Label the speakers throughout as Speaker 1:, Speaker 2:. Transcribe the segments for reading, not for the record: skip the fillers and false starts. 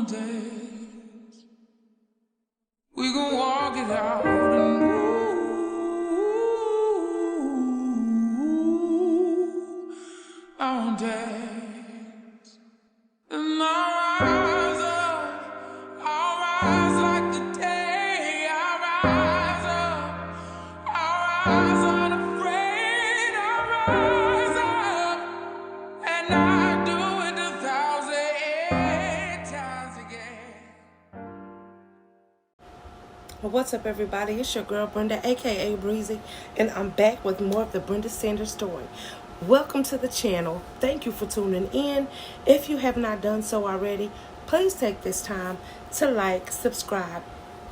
Speaker 1: on days we gon' walk it out and move on days. And I'll rise like the day. I'll rise up, I'll rise unafraid. I'll rise up, and I do it 1,000 times again.
Speaker 2: Well, what's up, everybody? It's your girl Brenda, aka Breezy, and I'm back with more of the Brenda Sanders story. Welcome to the channel. Thank you for tuning in. If you have not done so already, please take this time to like, subscribe,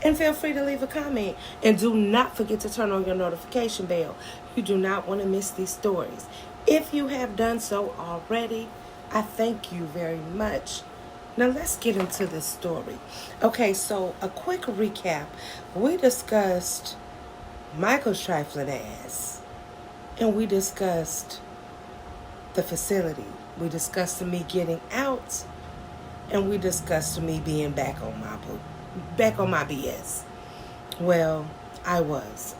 Speaker 2: and feel free to leave a comment. And do not forget to turn on your notification bell. You do not want to miss these stories. If you have done so already, I thank you very much. Now let's get into this story. Okay, so a quick recap. We discussed Michael's trifling ass, and we discussed the facility. We discussed me getting out, and we discussed me being back on my BS. Well, I was.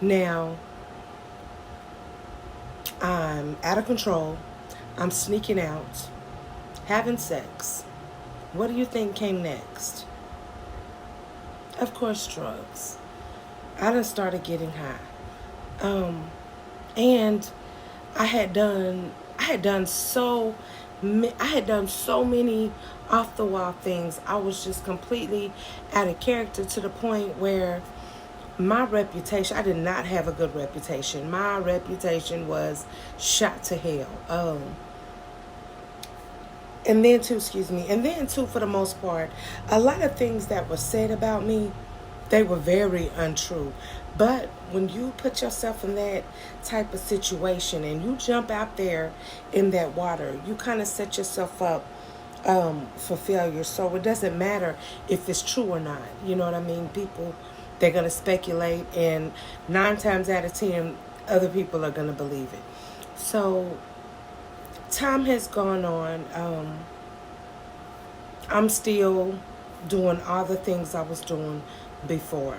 Speaker 2: Now I'm out of control. I'm sneaking out, having sex. What do you think came next? Of course, drugs. I done started getting high. And I had done so many off the wall things. I was just completely out of character to the point where my reputation, I did not have a good reputation. My reputation was shot to hell. And then too, for the most part, a lot of things that were said about me, they were very untrue. But when you put yourself in that type of situation and you jump out there in that water, you kind of set yourself up for failure. So it doesn't matter if it's true or not. You know what I mean? People, they're going to speculate, and 9 times out of 10, other people are going to believe it. So time has gone on. I'm still doing all the things I was doing before.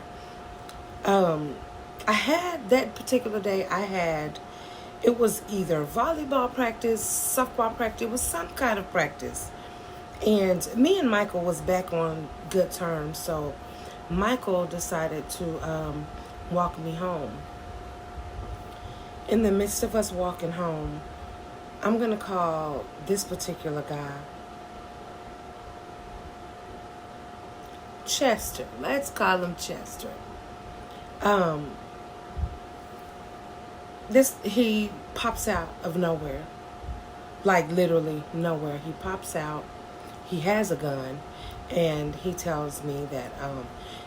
Speaker 2: I had that particular day, it was either volleyball practice, softball practice, it was some kind of practice. And me and Michael was back on good terms, so Michael decided to walk me home. In the midst of us walking home, I'm going to call this particular guy Chester. Let's call him Chester. He pops out of nowhere. Like literally nowhere. He pops out. He has a gun. And he tells me that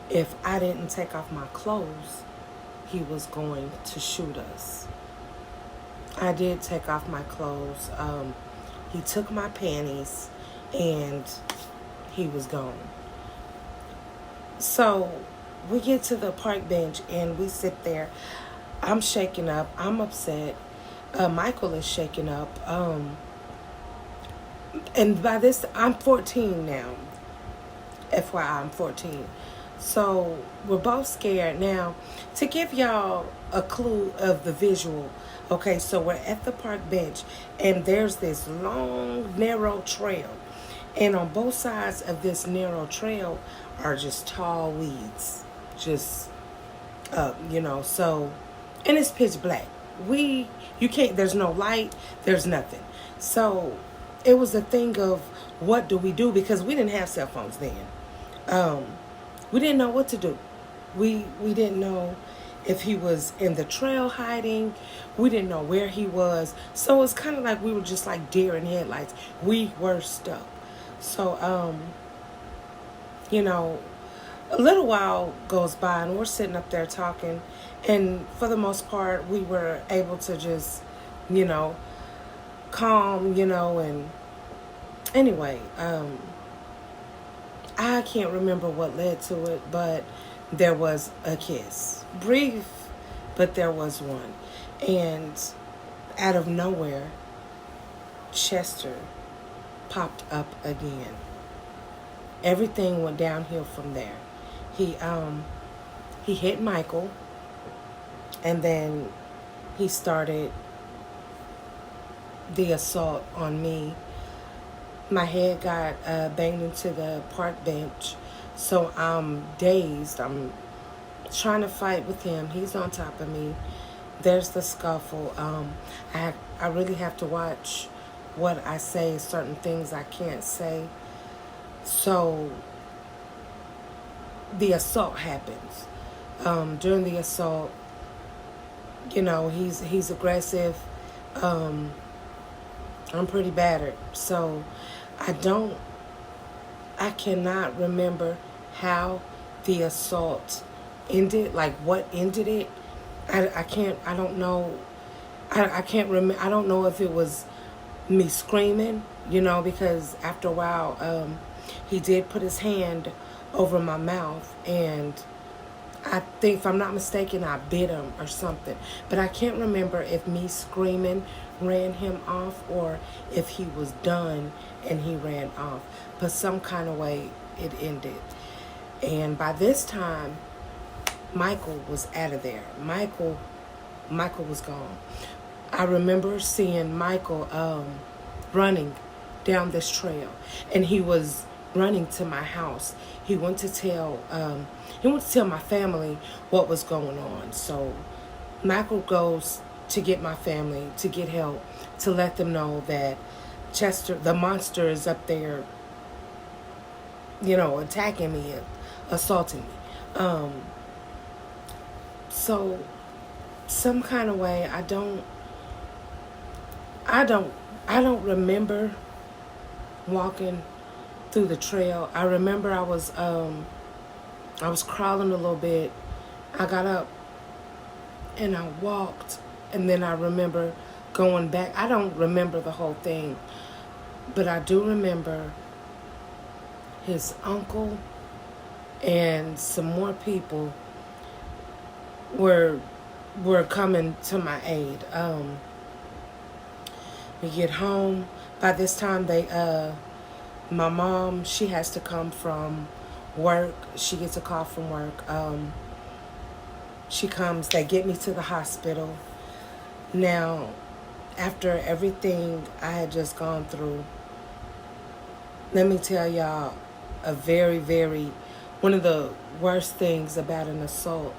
Speaker 2: if I didn't take off my clothes, he was going to shoot us. I did take off my clothes. He took my panties, and he was gone. So we get to the park bench, and we sit there. I'm shaking up. I'm upset. Michael is shaking up. And by this, I'm 14 now. FYI, I'm 14. So we're both scared. Now, to give y'all a clue of the visual, okay, so we're at the park bench, and there's this long, narrow trail. And on both sides of this narrow trail are just tall weeds. Just, so, and it's pitch black. There's no light, there's nothing. So it was a thing of, what do we do? Because we didn't have cell phones then. We didn't know what to do. We didn't know if he was in the trail hiding. We didn't know where he was. So it's kind of like we were just like deer in headlights. We were stuck. So, a little while goes by, and we're sitting up there talking. And for the most part, we were able to just, calm, and anyway, I can't remember what led to it, but there was a kiss. Brief, but there was one. And out of nowhere, Chester popped up again. Everything went downhill from there. He hit Michael, and then he started the assault on me. My head got banged into the park bench, so I'm dazed. I'm trying to fight with him. He's on top of me. There's the scuffle. I really have to watch what I say. Certain things I can't say. So the assault happens. During the assault, he's aggressive. I'm pretty battered, so I cannot remember how the assault ended, like what ended it. I don't know. I can't remember. I don't know if it was me screaming, because after a while, he did put his hand over my mouth, and I think, if I'm not mistaken, I bit him or something. But I can't remember if me screaming ran him off or if he was done and he ran off. But some kind of way it ended. And by this time, Michael was out of there. Michael was gone. I remember seeing Michael running down this trail, and he was running to my house. He went to tell my family what was going on. So Michael goes to get my family, to get help, to let them know that Chester, the monster, is up there, attacking me, assaulting me. So some kind of way, I don't remember walking through the trail. I remember I was crawling a little bit. I got up and I walked, and then I remember going back. I don't remember the whole thing, but I do remember his uncle and some more people were coming to my aid. We get home. By this time, my mom, she has to come from work. She gets a call from work. She comes. They get me to the hospital. Now, after everything I had just gone through, let me tell y'all a very, very, one of the worst things about an assault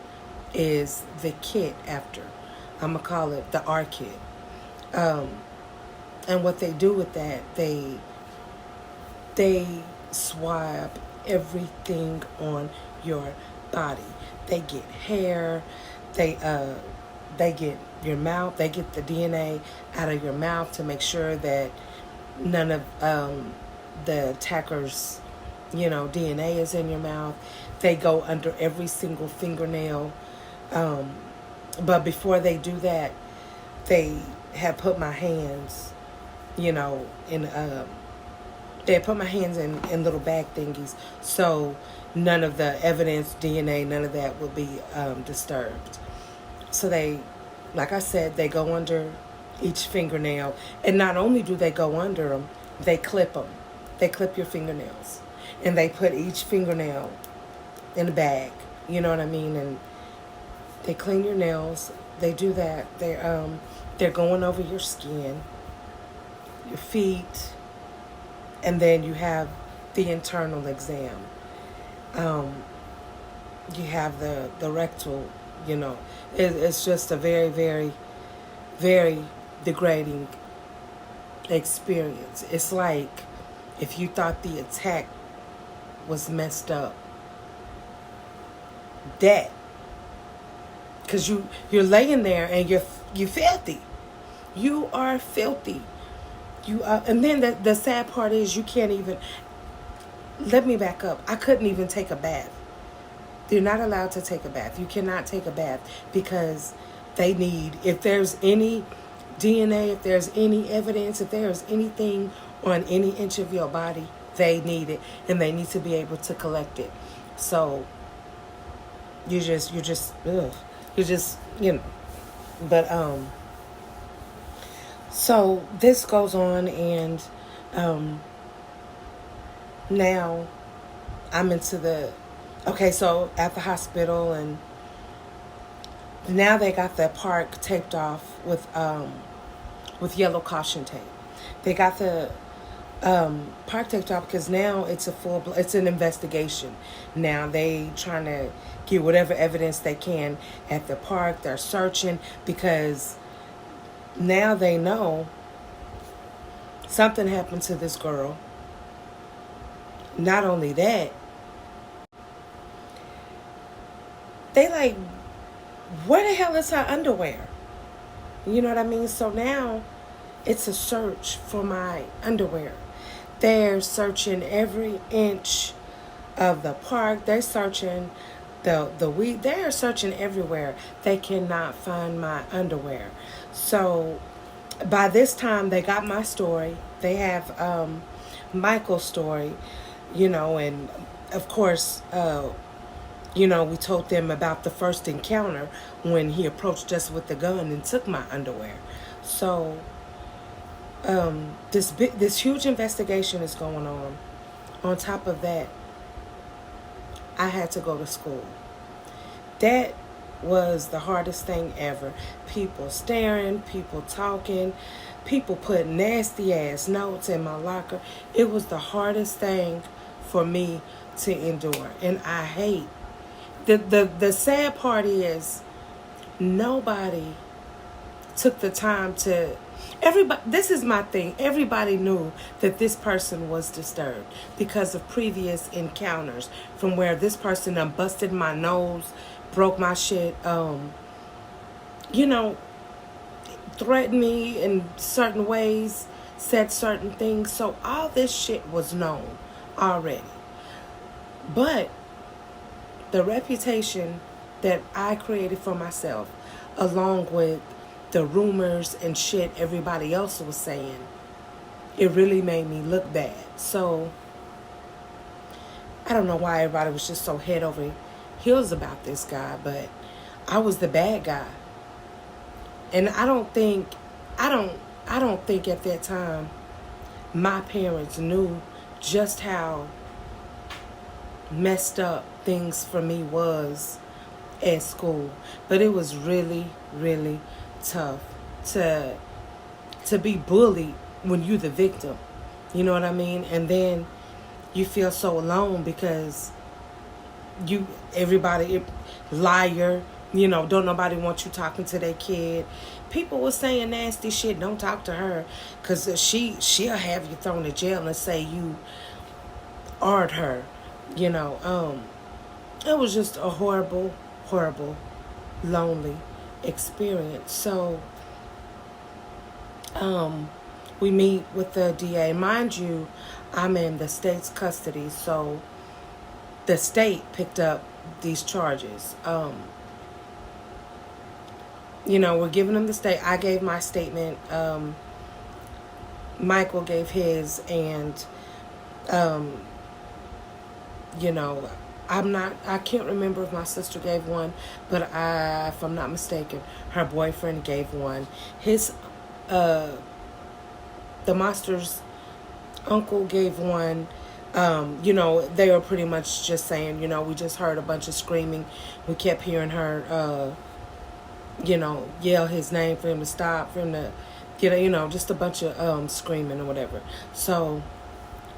Speaker 2: is the kit after. I'm going to call it the R kit. And what they do with that, they swab everything on your body. They get hair, they get your mouth, they get the DNA out of your mouth to make sure that none of the attacker's DNA is in your mouth. They go under every single fingernail. But before they do that, they have put my hands, they put my hands in little bag thingies, so none of the evidence, DNA, none of that will be disturbed. So they, like I said, they go under each fingernail, and not only do they go under them, they clip them. They clip your fingernails, and they put each fingernail in a bag. You know what I mean? And they clean your nails. They do that. They're going over your skin, your feet, and then you have the internal exam. You have the rectal, It's just a very, very, very degrading experience. It's like if you thought the attack was messed up. Because you're laying there and you're filthy. You are filthy. And then the sad part is you can't even. Let me back up. I couldn't even take a bath. You're not allowed to take a bath. You cannot take a bath because they need, if there's any DNA, if there's any evidence, if there's anything on any inch of your body, they need it, and they need to be able to collect it. So you're just but so this goes on, and Now I'm into okay, so at the hospital, and now they got the park taped off with yellow caution tape. They got the park taped off because now it's an investigation. Now they trying to get whatever evidence they can at the park. They're searching because now they know something happened to this girl. Not only that, they like, where the hell is her underwear? You know what I mean? So now it's a search for my underwear. They're searching every inch of the park. They're searching the weed. They're searching everywhere. They cannot find my underwear. So by this time, they got my story. They have Michael's story, and of course, we told them about the first encounter when he approached us with the gun and took my underwear. So this huge investigation is going on. On top of that, I had to go to school. That was the hardest thing ever. People staring, people talking, people putting nasty ass notes in my locker. It was the hardest thing for me to endure. And I hate the sad part is nobody took the time to everybody. This is my thing. Everybody knew that this person was disturbed because of previous encounters from where this person done busted my nose, broke my shit, threatened me in certain ways, said certain things. So all this shit was known already. But the reputation that I created for myself, along with the rumors and shit everybody else was saying, it really made me look bad. So I don't know why everybody was just so head over heels about this guy, but I was the bad guy. And I don't think at that time my parents knew just how messed up things for me was at school. But it was really, really tough to be bullied when you're the victim. You know what I mean? And then you feel so alone because everybody liar, don't nobody want you talking to their kid. People were saying nasty shit. Don't talk to her because she'll have you thrown in jail and say you art her. It was just a horrible, horrible, lonely experience. So we meet with the DA. Mind you, I'm in the state's custody, so the state picked up these charges. We're giving them the state. I gave my statement. Michael gave his, and I can't remember if my sister gave one, but if I'm not mistaken, her boyfriend gave one. His, the monster's uncle gave one. They were pretty much just saying, we just heard a bunch of screaming. We kept hearing her, yell his name for him to stop, for him to just a bunch of screaming or whatever. So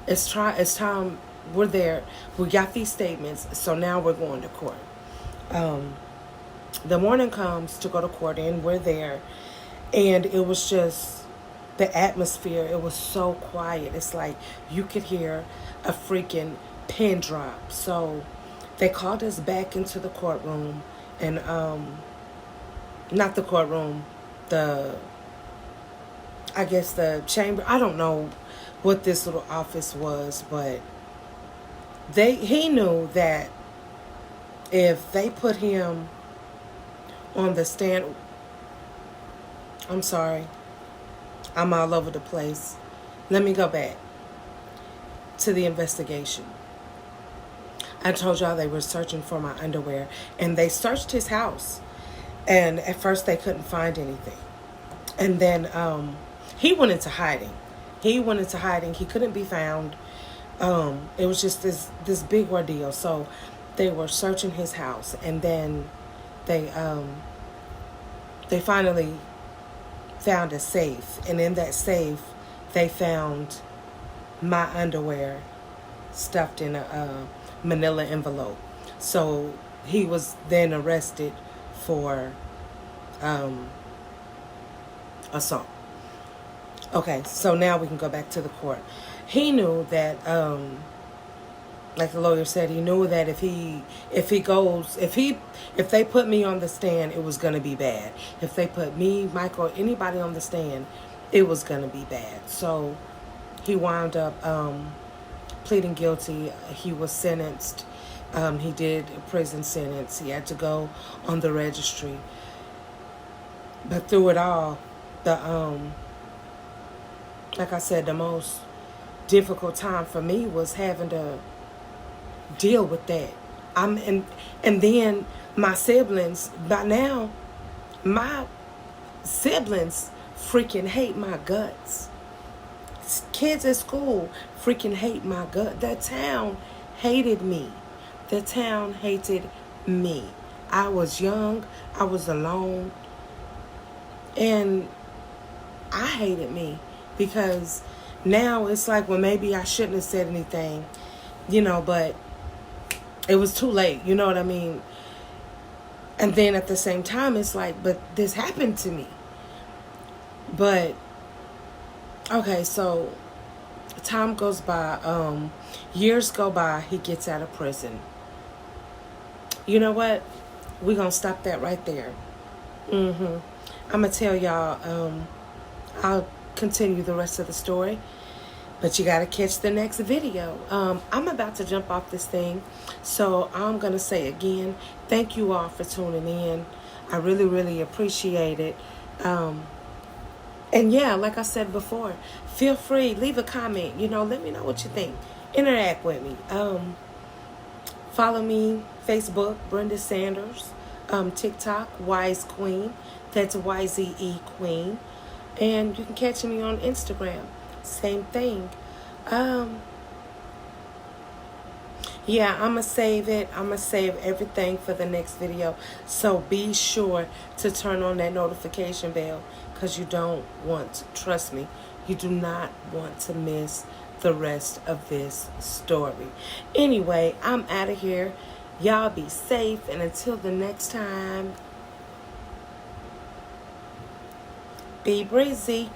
Speaker 2: it's time. We're there. We got these statements. So now we're going to court. The morning comes to go to court, and we're there. And it was just the atmosphere. It was so quiet. It's like you could hear a freaking pin drop. So they called us back into the courtroom. And not the courtroom, I guess the chamber. I don't know what this little office was, but he knew that if they put him on the stand, I'm sorry, I'm all over the place. Let me go back to the investigation. I told y'all they were searching for my underwear, and they searched his house, and at first they couldn't find anything. And then he went into hiding. He couldn't be found. It was just this big ordeal. So they were searching his house, and then they they finally found a safe, and in that safe they found my underwear stuffed in a manila envelope. So he was then arrested for assault. Okay, so now we can go back to the court. He knew that, like the lawyer said, he knew that if they put me on the stand, it was gonna be bad. If they put me, Michael, anybody on the stand, it was gonna be bad. So he wound up pleading guilty. He was sentenced. He did a prison sentence. He had to go on the registry. But through it all, like I said, the most difficult time for me was having to deal with that. And then my siblings, by now, my siblings freaking hate my guts. Kids at school freaking hate my gut. That town hated me. The town hated me. I was young. I was alone. And I hated me because now it's like, well, maybe I shouldn't have said anything, but it was too late. You know what I mean? And then at the same time, it's like, but this happened to me. But, okay, so time goes by, years go by, he gets out of prison. You know what? We're going to stop that right there. I'm going to tell y'all, I'll continue the rest of the story, but you got to catch the next video. I'm about to jump off this thing, so I'm going to say again, thank you all for tuning in. I really, really appreciate it. And yeah, like I said before, feel free, leave a comment, let me know what you think. Interact with me. Follow me, Facebook, Brenda Sanders. TikTok, Wise Queen. That's YZE Queen. And you can catch me on Instagram. Same thing. Yeah, I'm going to save it. I'm going to save everything for the next video. So be sure to turn on that notification bell, because you don't want, trust me, you do not want to miss the rest of this story. Anyway, I'm out of here. Y'all be safe, and until the next time, be breezy.